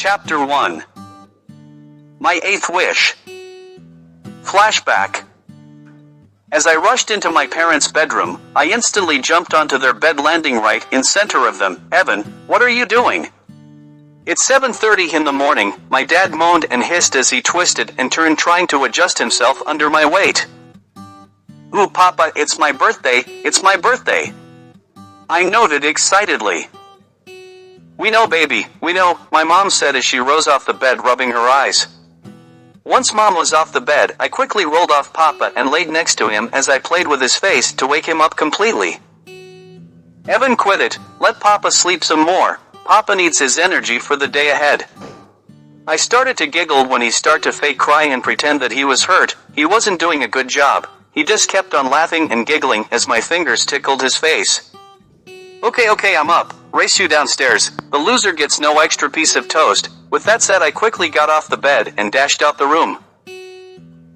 Chapter 1. My Eighth Wish. Flashback. As I rushed into my parents' bedroom, I instantly jumped onto their bed, landing right in center of them. "Evan, what are you doing?" It's 7:30 in the morning. My dad moaned and hissed as he twisted and turned, trying to adjust himself under my weight. "Ooh, Papa, it's my birthday, it's my birthday," I noted excitedly. "We know, baby, we know," my mom said as she rose off the bed, rubbing her eyes. Once Mom was off the bed, I quickly rolled off Papa and laid next to him as I played with his face to wake him up completely. "Evan, quit it, let Papa sleep some more. Papa needs his energy for the day ahead." I started to giggle when he started to fake cry and pretend that he was hurt. He wasn't doing a good job. He just kept on laughing and giggling as my fingers tickled his face. Okay, I'm up. Race you downstairs. The loser gets no extra piece of toast." With that said, I quickly got off the bed and dashed out the room.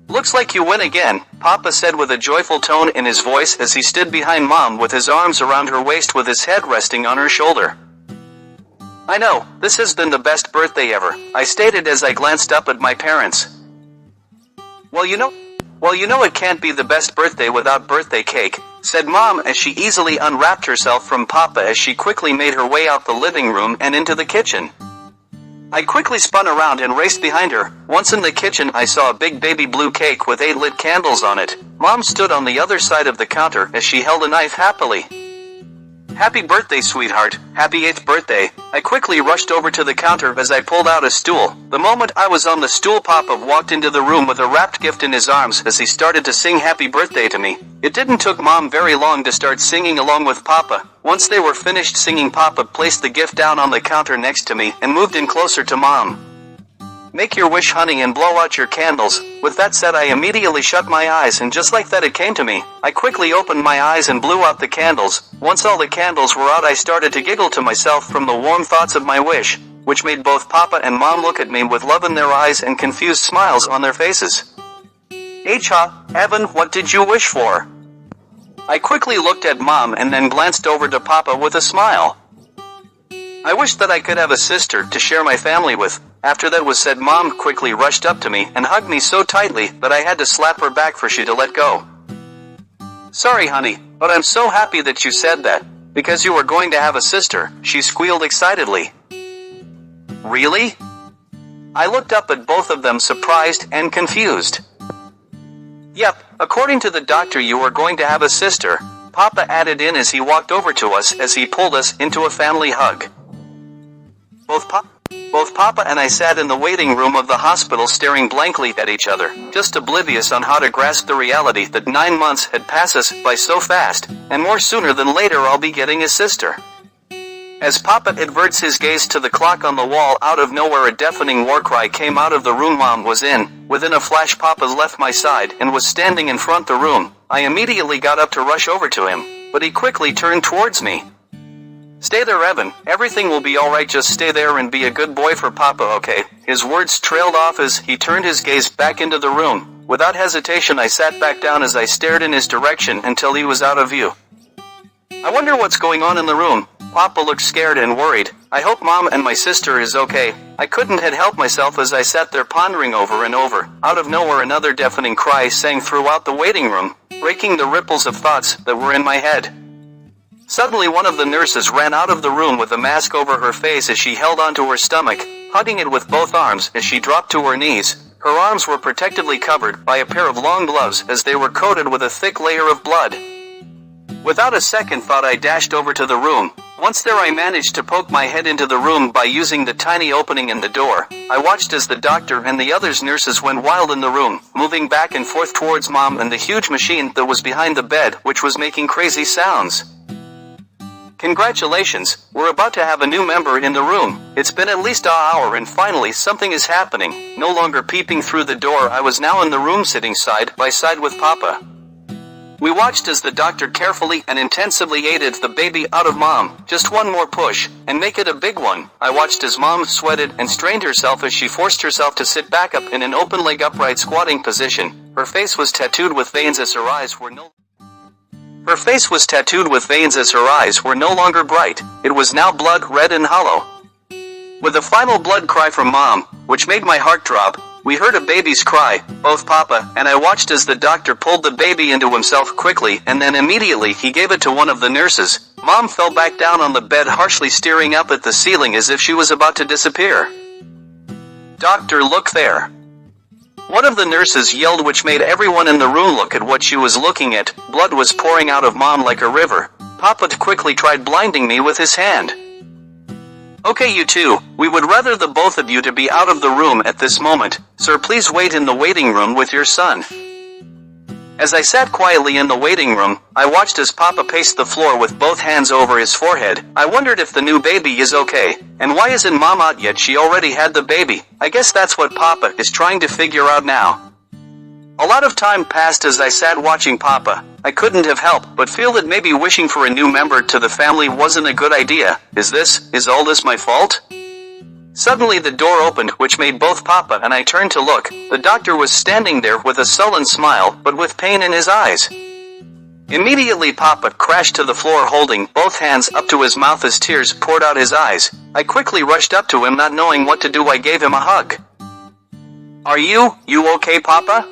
"Looks like you win again," Papa said with a joyful tone in his voice as he stood behind Mom with his arms around her waist with his head resting on her shoulder. "I know, this has been the best birthday ever," I stated as I glanced up at my parents. Well, you know it can't be the best birthday without birthday cake," said Mom as she easily unwrapped herself from Papa as she quickly made her way out the living room and into the kitchen. I quickly spun around and raced behind her. Once in the kitchen, I saw a big baby blue cake with 8 lit candles on it. Mom stood on the other side of the counter as she held a knife happily. "Happy birthday, sweetheart. Happy 8th birthday." I quickly rushed over to the counter as I pulled out a stool. The moment I was on the stool, Papa walked into the room with a wrapped gift in his arms as he started to sing happy birthday to me. It didn't took Mom very long to start singing along with Papa. Once they were finished singing, Papa placed the gift down on the counter next to me and moved in closer to Mom. "Make your wish, honey, and blow out your candles." With that said, I immediately shut my eyes, and just like that it came to me. I quickly opened my eyes and blew out the candles. Once all the candles were out, I started to giggle to myself from the warm thoughts of my wish, which made both Papa and Mom look at me with love in their eyes and confused smiles on their faces. Evan, what did you wish for?" I quickly looked at Mom and then glanced over to Papa with a smile. "I wish that I could have a sister to share my family with." After that was said, Mom quickly rushed up to me and hugged me so tightly that I had to slap her back for she to let go. "Sorry, honey, but I'm so happy that you said that, because you were going to have a sister," she squealed excitedly. "Really?" I looked up at both of them, surprised and confused. "Yep, according to the doctor you were going to have a sister," Papa added in as he walked over to us as he pulled us into a family hug. Both Papa and I sat in the waiting room of the hospital staring blankly at each other, just oblivious on how to grasp the reality that 9 months had passed us by so fast, and more sooner than later I'll be getting a sister. As Papa adverts his gaze to the clock on the wall, out of nowhere a deafening war cry came out of the room Mom was in. Within a flash, Papa left my side and was standing in front of the room. I immediately got up to rush over to him, but he quickly turned towards me. "Stay there, Evan. Everything will be alright. Just stay there and be a good boy for Papa, okay?" His words trailed off as he turned his gaze back into the room. Without hesitation, I sat back down as I stared in his direction until he was out of view. "I wonder what's going on in the room." Papa looked scared and worried. "I hope Mom and my sister is okay." I couldn't have helped myself as I sat there pondering over and over. Out of nowhere, another deafening cry sang throughout the waiting room, breaking the ripples of thoughts that were in my head. Suddenly, one of the nurses ran out of the room with a mask over her face as she held onto her stomach, hugging it with both arms as she dropped to her knees. Her arms were protectively covered by a pair of long gloves as they were coated with a thick layer of blood. Without a second thought, I dashed over to the room. Once there, I managed to poke my head into the room by using the tiny opening in the door. I watched as the doctor and the other nurses went wild in the room, moving back and forth towards Mom and the huge machine that was behind the bed, which was making crazy sounds. "Congratulations, we're about to have a new member in the room. It's been at least an hour and finally something is happening." No longer peeping through the door, I was now in the room sitting side by side with Papa. We watched as the doctor carefully and intensively aided the baby out of Mom. Just one more push, and make it a big one. I watched as Mom sweated and strained herself as she forced herself to sit back up in an open leg upright squatting position. Her face was tattooed with veins as her eyes were no longer bright. It was now blood red and hollow. With a final blood cry from Mom, which made my heart drop, we heard a baby's cry, both Papa and I watched as the doctor pulled the baby into himself quickly and then immediately he gave it to one of the nurses. Mom fell back down on the bed, harshly staring up at the ceiling as if she was about to disappear. "Doctor, look there." One of the nurses yelled, which made everyone in the room look at what she was looking at. Blood was pouring out of Mom like a river. Papa quickly tried blinding me with his hand. "Okay, you two, we would rather the both of you to be out of the room at this moment. Sir, please wait in the waiting room with your son." As I sat quietly in the waiting room, I watched as Papa paced the floor with both hands over his forehead. I wondered if the new baby is okay, and why isn't Mom out yet? She already had the baby. I guess that's what Papa is trying to figure out now. A lot of time passed as I sat watching Papa. I couldn't have helped but feel that maybe wishing for a new member to the family wasn't a good idea. Is all this my fault? Suddenly the door opened, which made both Papa and I turn to look. The doctor was standing there with a sullen smile, but with pain in his eyes. Immediately Papa crashed to the floor, holding both hands up to his mouth as tears poured out his eyes. I quickly rushed up to him, not knowing what to do. I gave him a hug. "Are you okay, Papa?"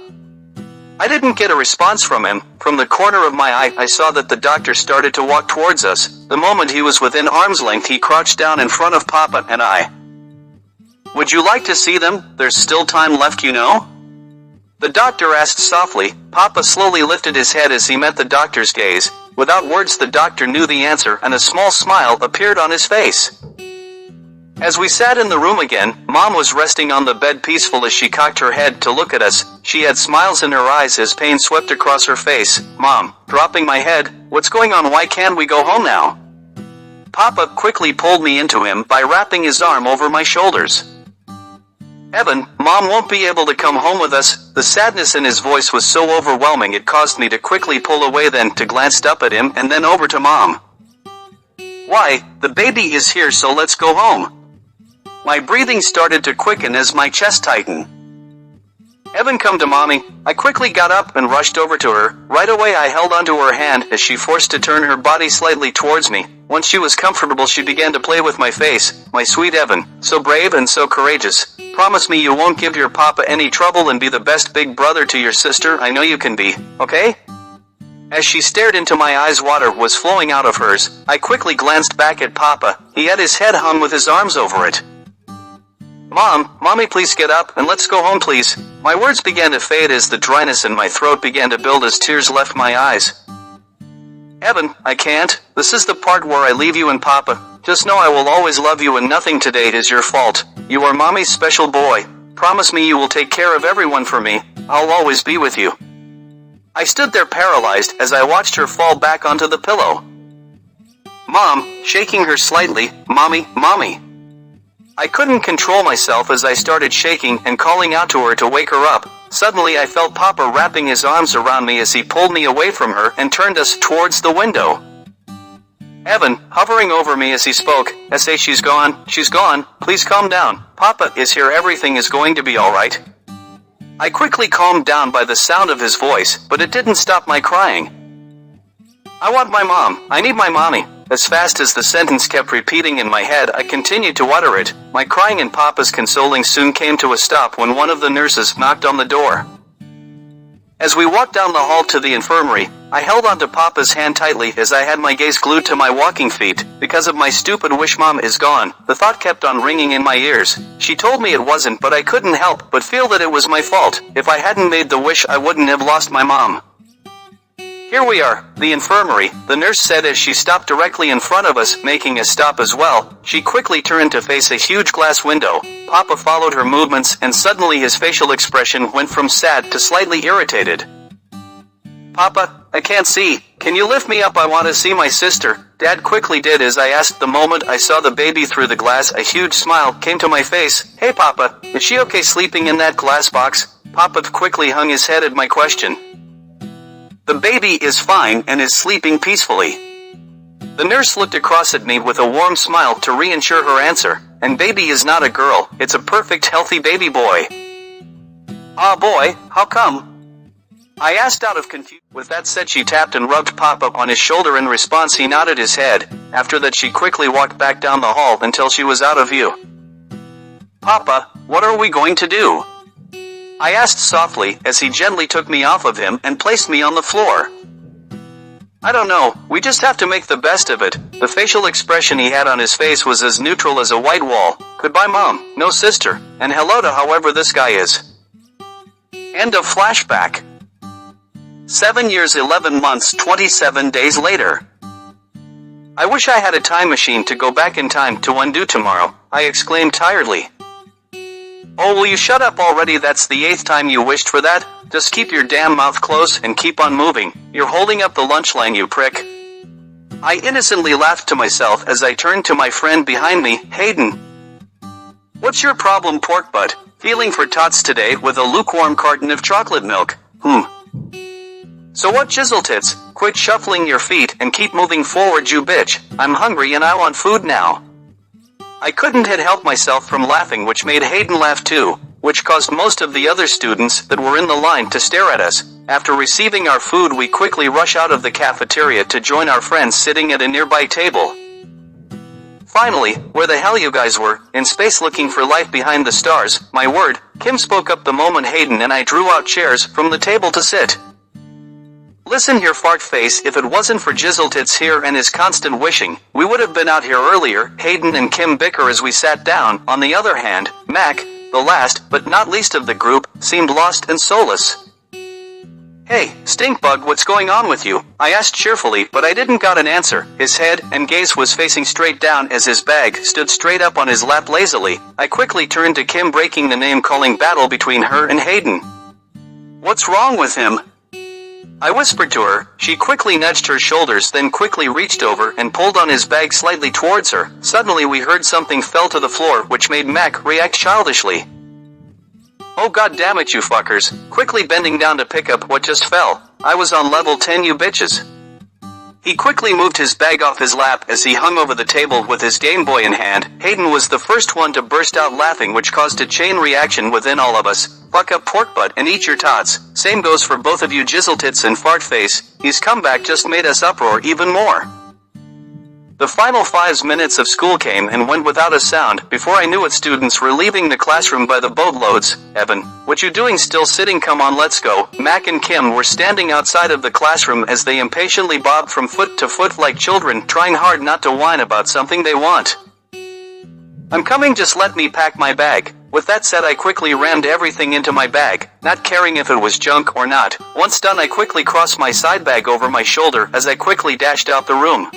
I didn't get a response from him. From the corner of my eye, I saw that the doctor started to walk towards us. The moment he was within arm's length, he crouched down in front of Papa and I. "Would you like to see them? There's still time left, you know?" The doctor asked softly. Papa slowly lifted his head as he met the doctor's gaze. Without words, the doctor knew the answer, and a small smile appeared on his face. As we sat in the room again, Mom was resting on the bed, peaceful as she cocked her head to look at us. She had smiles in her eyes as pain swept across her face. "Mom," dropping my head, "what's going on? Why can't we go home now?" Papa quickly pulled me into him by wrapping his arm over my shoulders. "Evan, Mom won't be able to come home with us." The sadness in his voice was so overwhelming it caused me to quickly pull away, then to glance up at him and then over to Mom. "Why, the baby is here, so let's go home." My breathing started to quicken as my chest tightened. "Evan, come to Mommy." I quickly got up and rushed over to her. Right away I held onto her hand as she forced to turn her body slightly towards me. Once she was comfortable, she began to play with my face. "My sweet Evan, so brave and so courageous. Promise me you won't give your Papa any trouble and be the best big brother to your sister. I know you can be, okay?" As she stared into my eyes, water was flowing out of hers. I quickly glanced back at Papa. He had his head hung with his arms over it. Mommy, please get up and let's go home, please." My words began to fade as the dryness in my throat began to build as tears left my eyes. "Evan, I can't. This is the part where I leave you and Papa. Just know I will always love you and nothing today is your fault. You are Mommy's special boy. Promise me you will take care of everyone for me. I'll always be with you." I stood there paralyzed as I watched her fall back onto the pillow. "Mom," shaking her slightly, Mommy. I couldn't control myself as I started shaking and calling out to her to wake her up. Suddenly I felt Papa wrapping his arms around me as he pulled me away from her and turned us towards the window. Evan, hovering over me as he spoke, "Say she's gone, please calm down. Papa is here, everything is going to be alright." I quickly calmed down by the sound of his voice, but it didn't stop my crying. "I want my mom, I need my mommy." As fast as the sentence kept repeating in my head, I continued to utter it. My crying and Papa's consoling soon came to a stop when one of the nurses knocked on the door. As we walked down the hall to the infirmary, I held onto Papa's hand tightly as I had my gaze glued to my walking feet. Because of my stupid wish, Mom is gone. The thought kept on ringing in my ears. She told me it wasn't, but I couldn't help but feel that it was my fault. If I hadn't made the wish, I wouldn't have lost my mom. "Here we are, the infirmary," the nurse said as she stopped directly in front of us, making us stop as well. She quickly turned to face a huge glass window. Papa followed her movements, and suddenly his facial expression went from sad to slightly irritated. "Papa, I can't see. Can you lift me up? I want to see my sister." Dad quickly did as I asked. The moment I saw the baby through the glass, a huge smile came to my face. "Hey Papa, is she okay sleeping in that glass box?" Papa quickly hung his head at my question. "The baby is fine and is sleeping peacefully." The nurse looked across at me with a warm smile to reassure her answer. "And baby is not a girl, it's a perfect healthy baby boy." "Ah boy, how come?" I asked out of confusion. With that said, she tapped and rubbed Papa on his shoulder. In response, he nodded his head. After that, she quickly walked back down the hall until she was out of view. Papa, what are we going to do? I asked softly as he gently took me off of him and placed me on the floor. I don't know, we just have to make the best of it. The facial expression he had on his face was as neutral as a white wall. Goodbye mom, no sister, and hello to however this guy is. End of flashback. 7 years 11 months 27 days later. I wish I had a time machine to go back in time to undo tomorrow, I exclaimed tiredly. Oh, will you shut up already? That's the 8th time you wished for that? Just keep your damn mouth closed and keep on moving. You're holding up the lunch line, you prick. I innocently laughed to myself as I turned to my friend behind me, Hayden. What's your problem, pork butt? Feeling for tots today with a lukewarm carton of chocolate milk. So what, Jizzle Tits? Quit shuffling your feet and keep moving forward, you bitch. I'm hungry and I want food now. I couldn't help myself from laughing, which made Hayden laugh too, which caused most of the other students that were in the line to stare at us. After receiving our food, we quickly rush out of the cafeteria to join our friends sitting at a nearby table. Finally, where the hell you guys were, in space looking for life behind the stars, my word, Kim spoke up the moment Hayden and I drew out chairs from the table to sit. Listen here, fart face, if it wasn't for Jizzletits here and his constant wishing, we would have been out here earlier. Hayden and Kim bicker as we sat down. On the other hand, Mac, the last but not least of the group, seemed lost and soulless. Hey, Stinkbug, what's going on with you? I asked cheerfully, but I didn't got an answer. His head and gaze was facing straight down as his bag stood straight up on his lap lazily. I quickly turned to Kim, breaking the name-calling battle between her and Hayden. What's wrong with him? I whispered to her. She quickly nudged her shoulders, then quickly reached over and pulled on his bag slightly towards her. Suddenly we heard something fell to the floor, which made Mac react childishly. Oh god damn it, you fuckers. Quickly bending down to pick up what just fell. I was on level 10, you bitches. He quickly moved his bag off his lap as he hung over the table with his Game Boy in hand. Hayden was the first one to burst out laughing, which caused a chain reaction within all of us. Fuck up, pork butt, and eat your tots. Same goes for both of you, Jizzletits and Fartface. His comeback just made us uproar even more. The final 5 minutes of school came and went without a sound. Before I knew it, students were leaving the classroom by the boatloads. Evan, what you doing still sitting? Come on, let's go. Mac and Kim were standing outside of the classroom as they impatiently bobbed from foot to foot like children, trying hard not to whine about something they want. I'm coming, just let me pack my bag. With that said, I quickly rammed everything into my bag, not caring if it was junk or not. Once done, I quickly crossed my side bag over my shoulder as I quickly dashed out the room.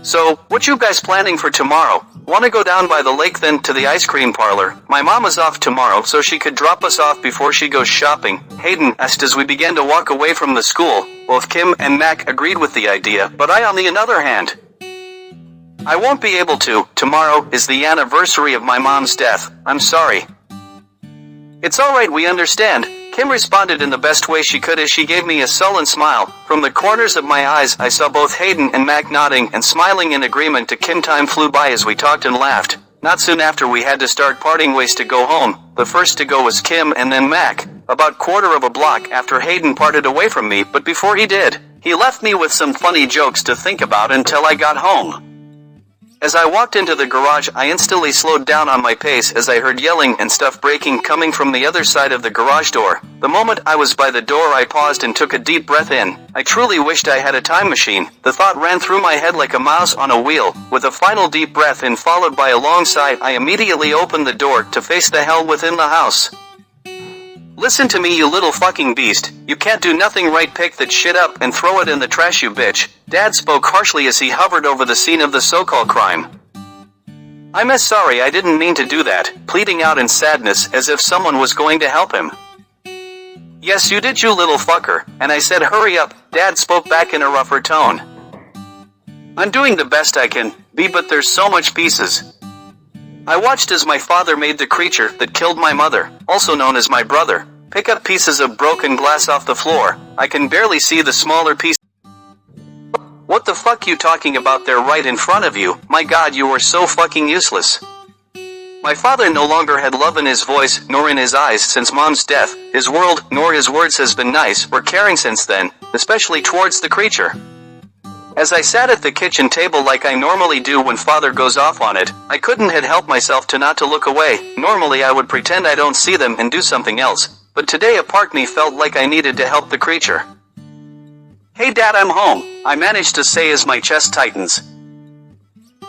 So, what you guys planning for tomorrow? Wanna go down by the lake then to the ice cream parlor? My mom is off tomorrow so she could drop us off before she goes shopping, Hayden asked as we began to walk away from the school. Both Kim and Mac agreed with the idea, but I on the other hand, I won't be able to. Tomorrow is the anniversary of my mom's death. I'm sorry. It's alright, we understand. Kim responded in the best way she could as she gave me a sullen smile. From the corners of my eyes, I saw both Hayden and Mac nodding and smiling in agreement to Kim. Time flew by as we talked and laughed. Not soon after, we had to start parting ways to go home. The first to go was Kim and then Mac. About quarter of a block after Hayden parted away from me, but before he did, he left me with some funny jokes to think about until I got home. As I walked into the garage, I instantly slowed down on my pace as I heard yelling and stuff breaking coming from the other side of the garage door. The moment I was by the door, I paused and took a deep breath in. I truly wished I had a time machine. The thought ran through my head like a mouse on a wheel. With a final deep breath in followed by a long sigh, I immediately opened the door to face the hell within the house. Listen to me, you little fucking beast. You can't do nothing right. Pick that shit up and throw it in the trash, you bitch. Dad spoke harshly as he hovered over the scene of the so-called crime. I'm sorry, I didn't mean to do that, pleading out in sadness as if someone was going to help him. Yes, you did, you little fucker, and I said hurry up, Dad spoke back in a rougher tone. I'm doing the best I can be, but there's so much pieces. I watched as my father made the creature that killed my mother, also known as my brother, pick up pieces of broken glass off the floor. I can barely see the smaller piece. What the fuck you talking about? There right in front of you. My god, you were so fucking useless. My father no longer had love in his voice, nor in his eyes since Mom's death. His world, nor his words has been nice or caring since then, especially towards the creature. As I sat at the kitchen table like I normally do when father goes off on it, I couldn't help myself not to look away. Normally I would pretend I don't see them and do something else, but today a part me felt like I needed to help the creature. "Hey Dad, I'm home," I managed to say as my chest tightens.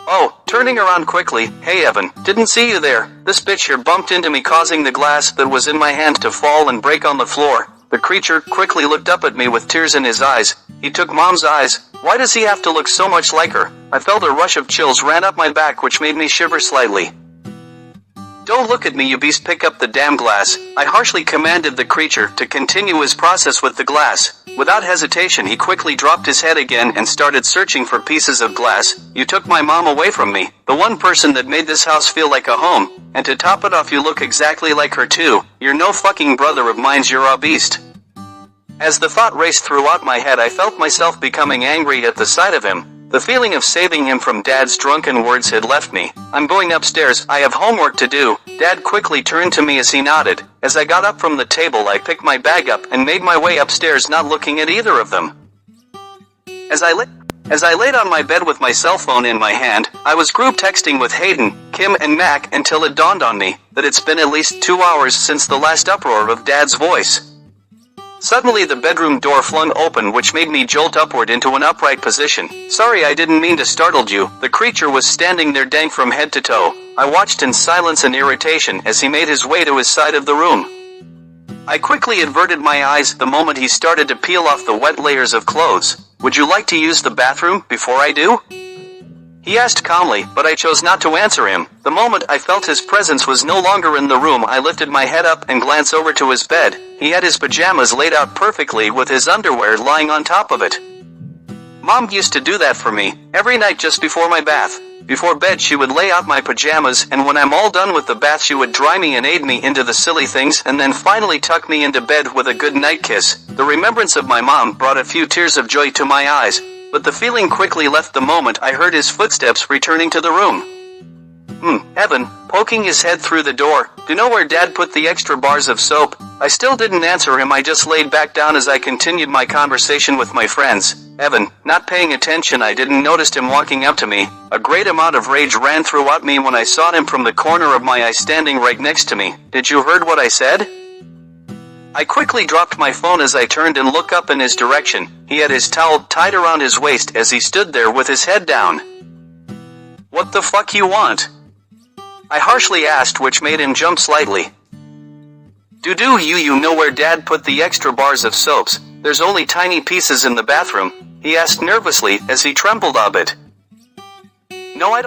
Oh, turning around quickly, "Hey Evan, didn't see you there. This bitch here bumped into me, causing the glass that was in my hand to fall and break on the floor." The creature quickly looked up at me with tears in his eyes. He took Mom's eyes. Why does he have to look so much like her? I felt a rush of chills ran up my back which made me shiver slightly. "Don't look at me, you beast, pick up the damn glass," I harshly commanded the creature to continue his process with the glass. Without hesitation he quickly dropped his head again and started searching for pieces of glass. "You took my mom away from me, the one person that made this house feel like a home, and to top it off you look exactly like her too. You're no fucking brother of mine, you're a beast." As the thought raced throughout my head I felt myself becoming angry at the sight of him. The feeling of saving him from Dad's drunken words had left me. "I'm going upstairs, I have homework to do." Dad quickly turned to me as he nodded. As I got up from the table I picked my bag up and made my way upstairs, not looking at either of them. As I laid on my bed with my cell phone in my hand, I was group texting with Hayden, Kim and Mac until it dawned on me that it's been at least 2 hours since the last uproar of Dad's voice. Suddenly the bedroom door flung open which made me jolt upward into an upright position. "Sorry, I didn't mean to startle you." The creature was standing there dank from head to toe. I watched in silence and irritation as he made his way to his side of the room. I quickly averted my eyes the moment he started to peel off the wet layers of clothes. "Would you like to use the bathroom before I do?" he asked calmly, but I chose not to answer him. The moment I felt his presence was no longer in the room I lifted my head up and glanced over to his bed. He had his pajamas laid out perfectly with his underwear lying on top of it. Mom used to do that for me, every night just before my bath. Before bed she would lay out my pajamas, and when I'm all done with the bath she would dry me and aid me into the silly things and then finally tuck me into bed with a good night kiss. The remembrance of my mom brought a few tears of joy to my eyes, but the feeling quickly left the moment I heard his footsteps returning to the room. Evan, poking his head through the door, "Do you know where Dad put the extra bars of soap?" I still didn't answer him. I just laid back down as I continued my conversation with my friends. Evan, not paying attention, I didn't notice him walking up to me. A great amount of rage ran throughout me when I saw him from the corner of my eye standing right next to me. "Did you heard what I said?" I quickly dropped my phone as I turned and looked up in his direction. He had his towel tied around his waist as he stood there with his head down. "What the fuck you want?" I harshly asked, which made him jump slightly. Do you know where Dad put the extra bars of soaps? There's only tiny pieces in the bathroom," he asked nervously as he trembled a bit. No, I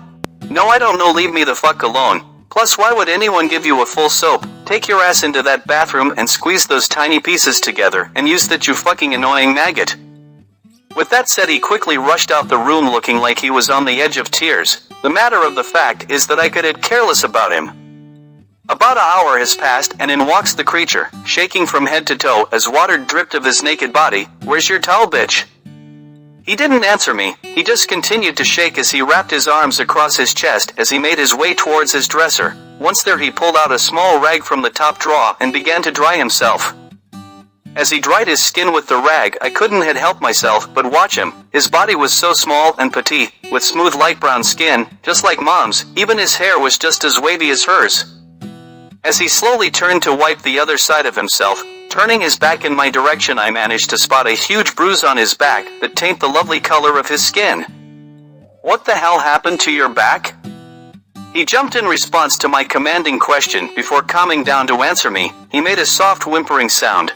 don't know, leave me the fuck alone. Plus, why would anyone give you a full soap? Take your ass into that bathroom and squeeze those tiny pieces together and use that, you fucking annoying maggot. With that said, he quickly rushed out the room looking like he was on the edge of tears. The matter of the fact is that I could get careless about him. About an hour has passed and in walks the creature, shaking from head to toe as water dripped of his naked body. "Where's your towel, bitch?" He didn't answer me. He just continued to shake as he wrapped his arms across his chest as he made his way towards his dresser. Once there he pulled out a small rag from the top drawer and began to dry himself. As he dried his skin with the rag, I couldn't help myself but watch him. His body was so small and petite, with smooth light brown skin, just like Mom's. Even his hair was just as wavy as hers. As he slowly turned to wipe the other side of himself, turning his back in my direction, I managed to spot a huge bruise on his back that tainted the lovely color of his skin. "What the hell happened to your back?" He jumped in response to my commanding question. Before calming down to answer me, he made a soft whimpering sound.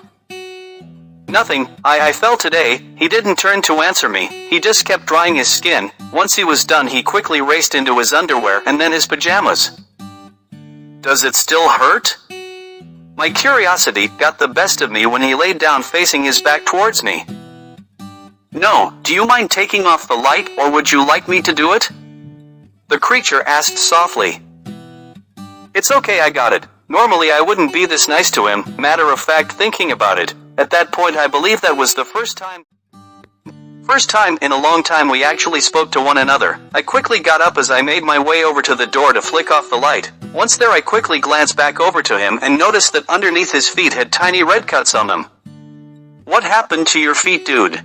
"Nothing, I fell today." He didn't turn to answer me. He just kept drying his skin. Once he was done, he quickly raced into his underwear and then his pajamas. "Does it still hurt?" My curiosity got the best of me when he laid down facing his back towards me. "No, do you mind taking off the light, or would you like me to do it?" the creature asked softly. "It's okay, I got it. Normally I wouldn't be this nice to him. Matter of fact, thinking about it, at that point I believe that was the first time in a long time we actually spoke to one another. I quickly got up as I made my way over to the door to flick off the light. Once there I quickly glanced back over to him and noticed that underneath his feet had tiny red cuts on them. "What happened to your feet, dude?"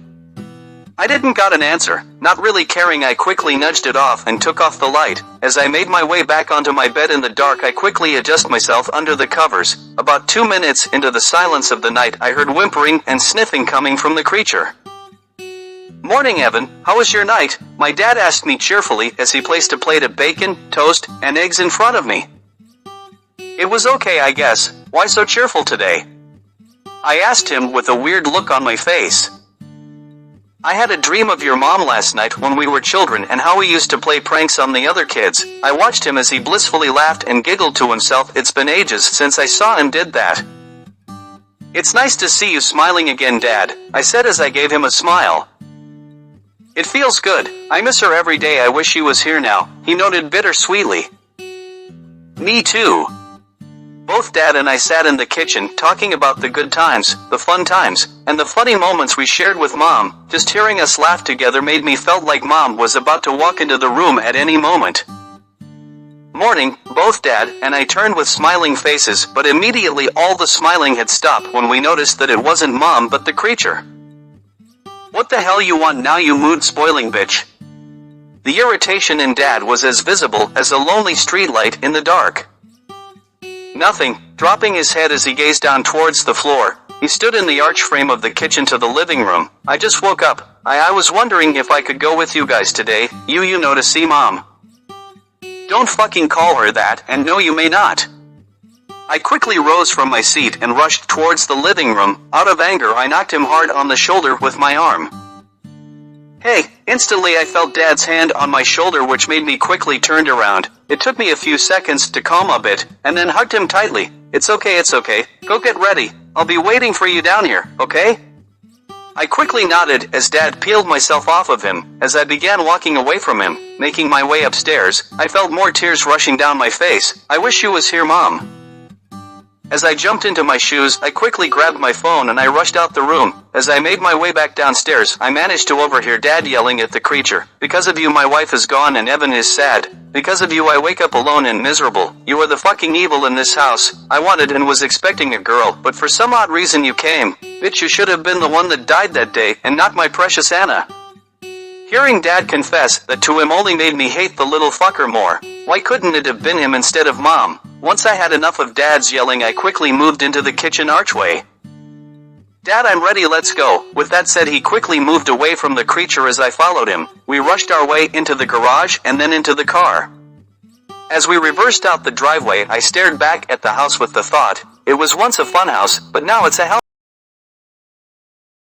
I didn't got an answer. Not really caring, I quickly nudged it off and took off the light. As I made my way back onto my bed in the dark, I quickly adjust myself under the covers. About 2 minutes into the silence of the night, I heard whimpering and sniffing coming from the creature. "Morning, Evan. How was your night?" my dad asked me cheerfully as he placed a plate of bacon, toast, and eggs in front of me. "It was okay, I guess. Why so cheerful today?" I asked him with a weird look on my face. "I had a dream of your mom last night when we were children and how we used to play pranks on the other kids." I watched him as he blissfully laughed and giggled to himself. "It's been ages since I saw him did that." "It's nice to see you smiling again, Dad," I said as I gave him a smile. "It feels good. I miss her every day. I wish she was here now," he noted bittersweetly. "Me too." Both Dad and I sat in the kitchen, talking about the good times, the fun times, and the funny moments we shared with Mom. Just hearing us laugh together made me felt like Mom was about to walk into the room at any moment. "Morning," both Dad and I turned with smiling faces, but immediately all the smiling had stopped when we noticed that it wasn't Mom but the creature. "What the hell you want now, you mood-spoiling bitch?" The irritation in Dad was as visible as a lonely streetlight in the dark. "Nothing," dropping his head as he gazed down towards the floor. He stood in the arch frame of the kitchen to the living room. "I just woke up. I was wondering if I could go with you guys today, you know, to see Mom." "Don't fucking call her that, and no, you may not." I quickly rose from my seat and rushed towards the living room. Out of anger, I knocked him hard on the shoulder with my arm. "Hey!" Instantly I felt Dad's hand on my shoulder, which made me quickly turned around. It took me a few seconds to calm a bit, and then hugged him tightly. It's okay. Go get ready. I'll be waiting for you down here, okay?" I quickly nodded as Dad peeled myself off of him. As I began walking away from him, making my way upstairs, I felt more tears rushing down my face. "I wish you was here, Mom." As I jumped into my shoes, I quickly grabbed my phone and I rushed out the room. As I made my way back downstairs, I managed to overhear Dad yelling at the creature. "Because of you my wife is gone and Evan is sad. Because of you I wake up alone and miserable. You are the fucking evil in this house. I wanted and was expecting a girl, but for some odd reason you came. Bitch, you should have been the one that died that day, and not my precious Anna." Hearing Dad confess that to him only made me hate the little fucker more. Why couldn't it have been him instead of Mom? Once I had enough of Dad's yelling, I quickly moved into the kitchen archway. "Dad, I'm ready, let's go." With that said, he quickly moved away from the creature as I followed him. We rushed our way into the garage and then into the car. As we reversed out the driveway, I stared back at the house with the thought, it was once a funhouse, but now it's a hell.